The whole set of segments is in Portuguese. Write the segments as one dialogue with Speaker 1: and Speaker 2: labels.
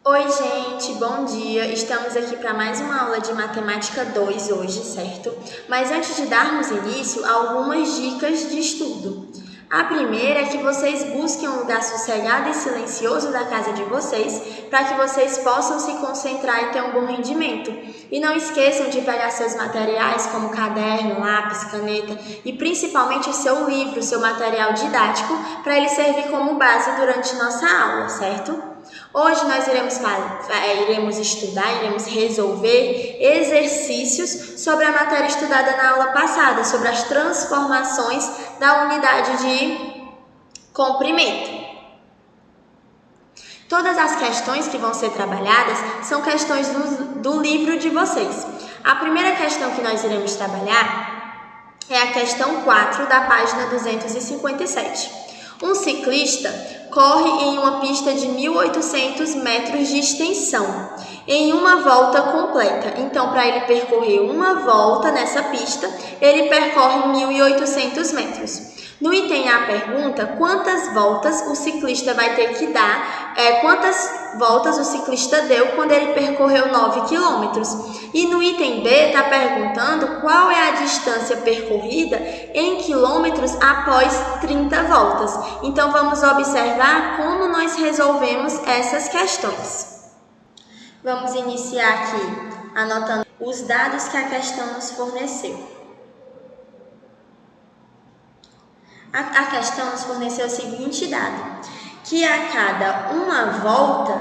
Speaker 1: Oi, gente, bom dia! Estamos aqui para mais uma aula de Matemática 2 hoje, certo? Mas antes de darmos início, algumas dicas de estudo. A primeira é que vocês busquem um lugar sossegado e silencioso da casa de vocês para que vocês possam se concentrar e ter um bom rendimento. E não esqueçam de pegar seus materiais como caderno, lápis, caneta e principalmente o seu livro, seu material didático, para ele servir como base durante nossa aula, certo? Hoje nós iremos estudar, iremos resolver exercícios sobre a matéria estudada na aula passada, sobre as transformações da unidade de comprimento. Todas as questões que vão ser trabalhadas são questões do livro de vocês. A primeira questão que nós iremos trabalhar é a questão 4 da página 257. Um ciclista corre em uma pista de 1.800 metros de extensão, em uma volta completa. Então, para ele percorrer uma volta nessa pista, ele percorre 1.800 metros. No item A pergunta quantas voltas o ciclista vai ter que dar, quantas voltas o ciclista deu quando ele percorreu 9 quilômetros. E no item B está perguntando qual é a distância percorrida em quilômetros após 30 voltas. Então, vamos observar como nós resolvemos essas questões. Vamos iniciar aqui anotando os dados que a questão nos forneceu. A questão nos forneceu o seguinte dado, que a cada uma volta,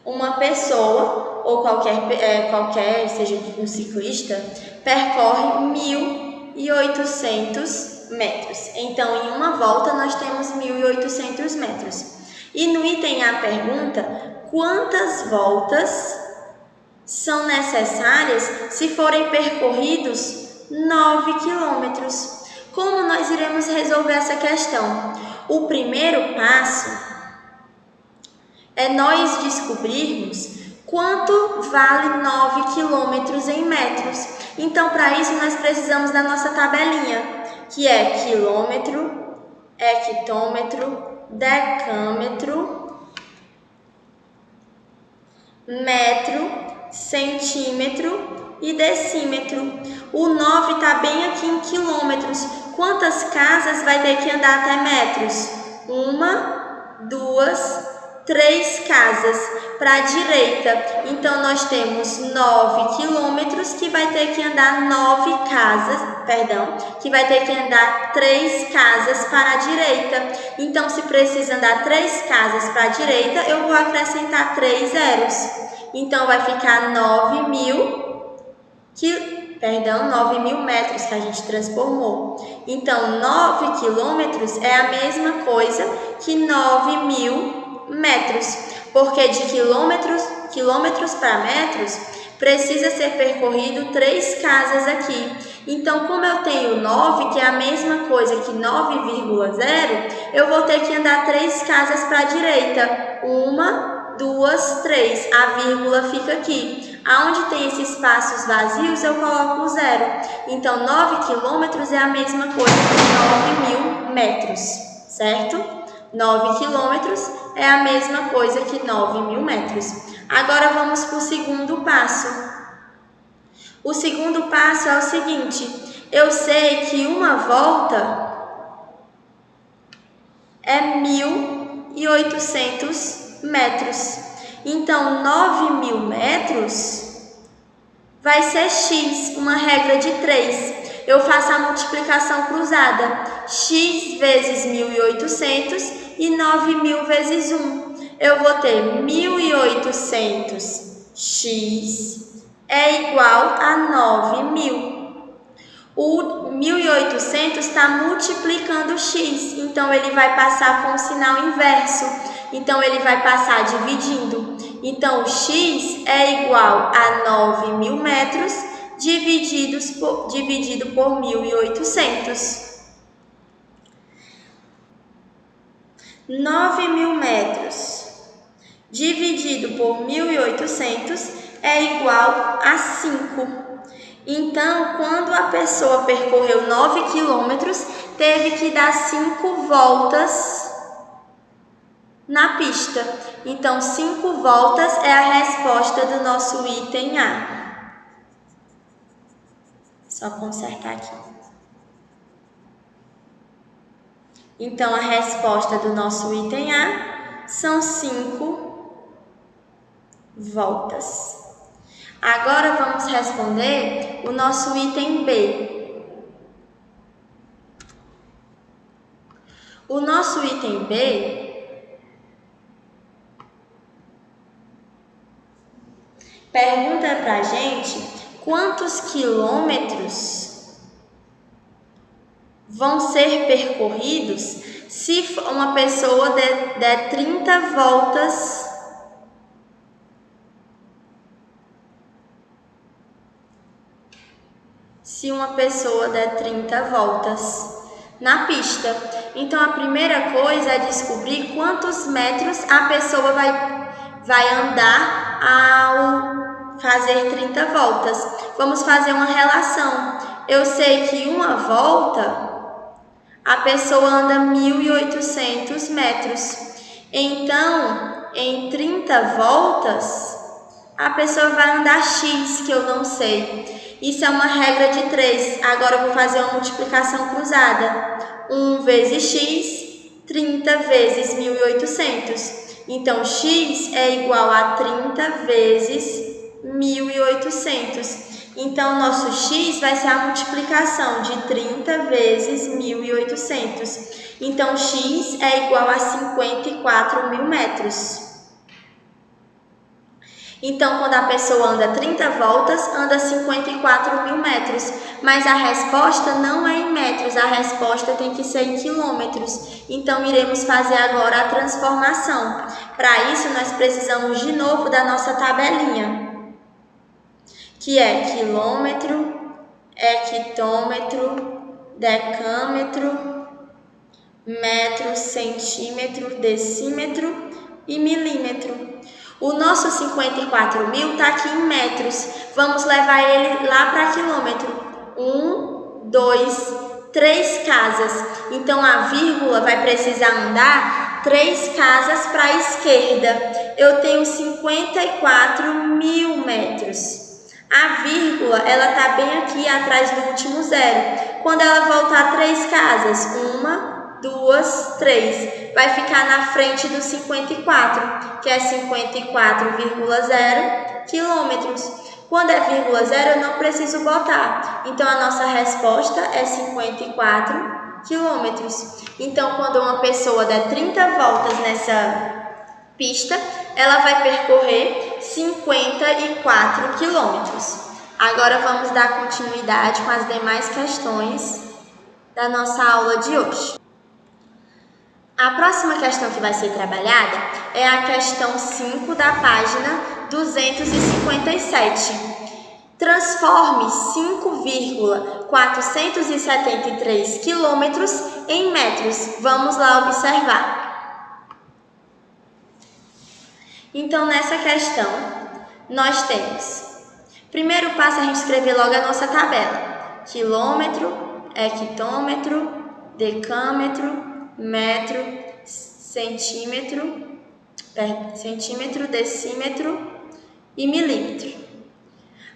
Speaker 1: uma pessoa, ou qualquer seja um ciclista, percorre 1.800 metros. Então, em uma volta, nós temos 1.800 metros. E no item A pergunta, quantas voltas são necessárias se forem percorridos 9 quilômetros? Como nós iremos resolver essa questão? O primeiro passo é nós descobrirmos quanto vale 9 quilômetros em metros. Então, para isso, nós precisamos da nossa tabelinha, que é quilômetro, hectômetro, decâmetro, metro, centímetro e decímetro. O 9 está bem aqui em quilômetros. Quantas casas vai ter que andar até metros? 1, 2, 3 casas para a direita. Então, nós temos 9 quilômetros que vai ter que andar 9 casas, que vai ter que andar 3 casas para a direita. Então, se precisa andar 3 casas para a direita, eu vou acrescentar 3 zeros. Então, vai ficar 9.000 metros que a gente transformou. Então, 9 quilômetros é a mesma coisa que 9.000 metros, porque de quilômetros para metros, precisa ser percorrido 3 casas aqui. Então, como eu tenho 9, que é a mesma coisa que 9,0, eu vou ter que andar 3 casas para a direita. 1, 2, 3. A vírgula fica aqui. Aonde tem esses espaços vazios, eu coloco o 0. Então, 9 quilômetros é a mesma coisa que 9.000 metros, certo? 9 quilômetros é a mesma coisa que 9.000 metros. Agora, vamos para o segundo passo. O segundo passo é o seguinte, eu sei que uma volta é 1.800 metros. Então, 9.000 metros vai ser x, uma regra de 3. Eu faço a multiplicação cruzada. X vezes 1.800 e 9.000 vezes 1. Eu vou ter 1.800x é igual a 9.000. O 1.800 está multiplicando x, então ele vai passar com o sinal inverso. Então, ele vai passar dividindo. Então, x é igual a 9.000 metros dividido por 1.800. 9.000 metros dividido por 1.800 é igual a 5. Então, quando a pessoa percorreu 9 quilômetros, teve que dar 5 voltas na pista. Então, 5 voltas é a resposta do nosso item A. Só consertar aqui. Então, a resposta do nosso item A são 5 voltas. Agora, vamos responder o nosso item B. O nosso item B pergunta para a gente quantos quilômetros vão ser percorridos se uma pessoa der 30 voltas na pista. Então, a primeira coisa é descobrir quantos metros a pessoa vai andar ao fazer 30 voltas. Vamos fazer uma relação. Eu sei que uma volta a pessoa anda 1.800 metros. Então, em 30 voltas, a pessoa vai andar X, que eu não sei. Isso é uma regra de 3. Agora eu vou fazer uma multiplicação cruzada. 1 vezes X, 30 vezes 1.800. Então, X é igual a 30 vezes 1.800. Então, nosso X vai ser a multiplicação de 30 vezes 1.800. Então, X é igual a 54.000 metros. Então, quando a pessoa anda 30 voltas, anda 54.000 metros. Mas a resposta não é em metros, a resposta tem que ser em quilômetros. Então, iremos fazer agora a transformação. Para isso, nós precisamos de novo da nossa tabelinha, que é quilômetro, hectômetro, decâmetro, metro, centímetro, decímetro e milímetro. O nosso 54.000 está aqui em metros. Vamos levar ele lá para quilômetro. 1, 2, 3 casas. Então, a vírgula vai precisar andar 3 casas para a esquerda. Eu tenho 54.000 metros. A vírgula, ela está bem aqui atrás do último zero. Quando ela voltar 3 casas, 1, 2, 3, vai ficar na frente do 54, que é 54,0 quilômetros. Quando é vírgula zero, eu não preciso botar. Então, a nossa resposta é 54 quilômetros. Então, quando uma pessoa der 30 voltas nessa pista, ela vai percorrer 54 quilômetros. Agora, vamos dar continuidade com as demais questões da nossa aula de hoje. A próxima questão que vai ser trabalhada é a questão 5 da página 257. Transforme 5,473 quilômetros em metros. Vamos lá observar. Então, nessa questão, nós temos... Primeiro passo é a gente escrever logo a nossa tabela. Quilômetro, hectômetro, decâmetro, metro, centímetro, decímetro e milímetro.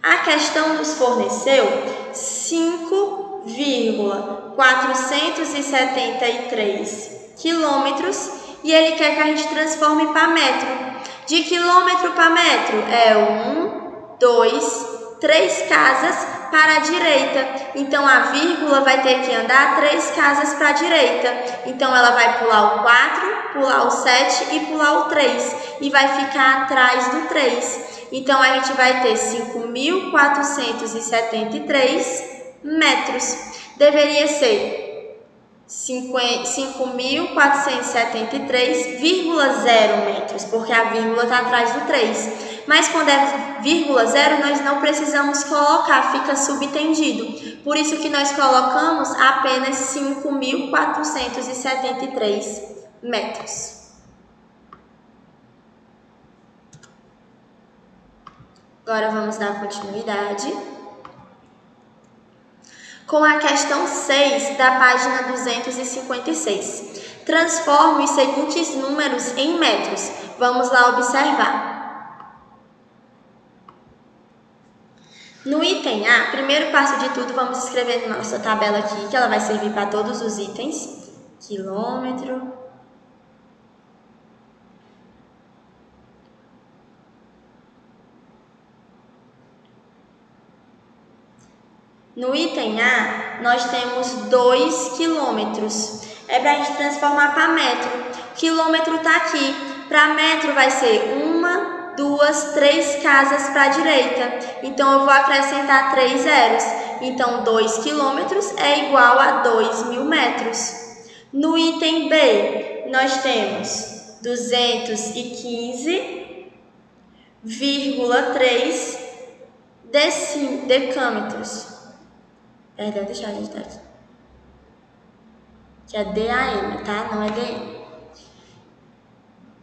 Speaker 1: A questão nos forneceu 5,473 quilômetros e ele quer que a gente transforme para metro. De quilômetro para metro é 1, 2, 3 casas para a direita. Então, a vírgula vai ter que andar 3 casas para a direita. Então, ela vai pular o 4, pular o 7 e pular o 3. E vai ficar atrás do 3. Então, a gente vai ter 5.473 metros. Deveria ser 5.473,0 metros, porque a vírgula está atrás do 3. Mas quando é vírgula zero, nós não precisamos colocar, fica subtendido. Por isso que nós colocamos apenas 5.473 metros. Agora vamos dar continuidade com a questão 6 da página 256. Transforme os seguintes números em metros. Vamos lá observar. No item A, primeiro passo de tudo, vamos escrever na nossa tabela aqui, que ela vai servir para todos os itens. Quilômetro. No item A, nós temos 2 quilômetros. É para a gente transformar para metro. Quilômetro está aqui. Para metro vai ser 1, 2, 3 casas para a direita. Então, eu vou acrescentar 3 zeros. Então, 2 quilômetros é igual a 2.000 metros. No item B, nós temos 215,3 decâmetros. Perdão, deixa eu ajeitar aqui. Que é DAM, tá? Não é DM.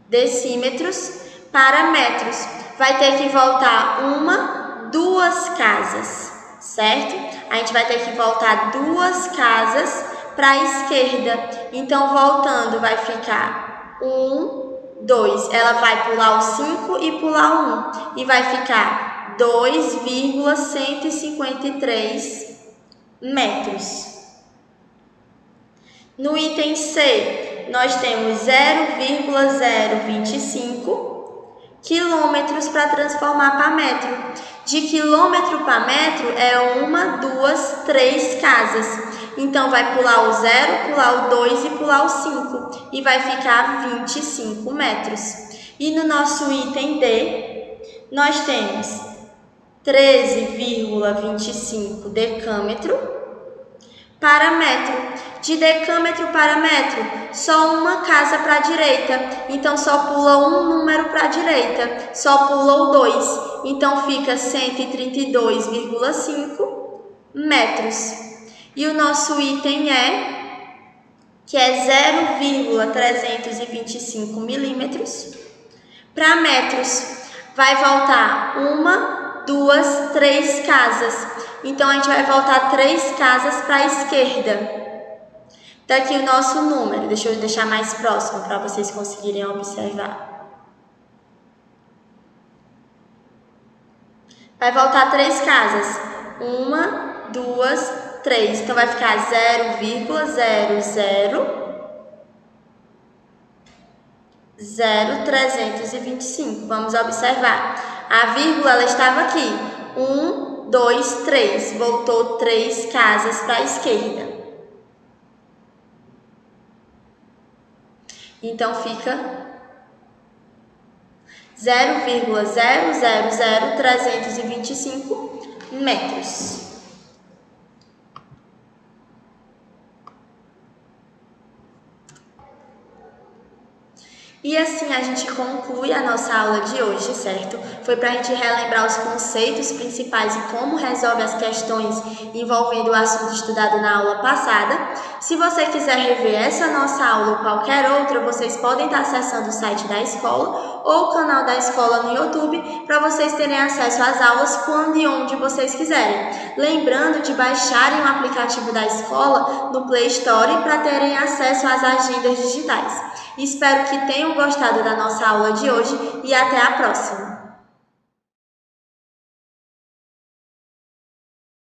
Speaker 1: Decímetros para metros. Vai ter que voltar 1, 2 casas, certo? A gente vai ter que voltar 2 casas para a esquerda. Então, voltando, vai ficar 1, 2. Ela vai pular o 5 e pular 1. E vai ficar 2,153 metros. No item C, nós temos 0,025 quilômetros para transformar para metro. De quilômetro para metro é 1, 2, 3 casas. Então, vai pular o 0, pular o 2 e pular o 5. E vai ficar 25 metros. E no nosso item D, nós temos 13,25 decâmetro para metro. De decâmetro para metro, só uma casa para a direita. Então, só pula um número para a direita. Só pula o 2. Então, fica 132,5 metros. E o nosso item que é 0,325 milímetros para metros. Vai voltar 1, 2, 3 casas. Então, a gente vai voltar 3 casas para a esquerda. Tá aqui o nosso número. Deixa eu deixar mais próximo para vocês conseguirem observar. Vai voltar 3 casas. 1, 2, 3. Então, vai ficar 0,0000325. Vamos observar. A vírgula ela estava aqui. 1, 2, 3. Voltou 3 casas para a esquerda. Então, fica 0,000325 metros. E assim a gente conclui a nossa aula de hoje, certo? Foi para a gente relembrar os conceitos principais e como resolve as questões envolvendo o assunto estudado na aula passada. Se você quiser rever essa nossa aula ou qualquer outra, vocês podem estar acessando o site da escola ou o canal da escola no YouTube para vocês terem acesso às aulas quando e onde vocês quiserem. Lembrando de baixarem o aplicativo da escola no Play Store para terem acesso às agendas digitais. Espero que tenham gostado da nossa aula de hoje e até a próxima!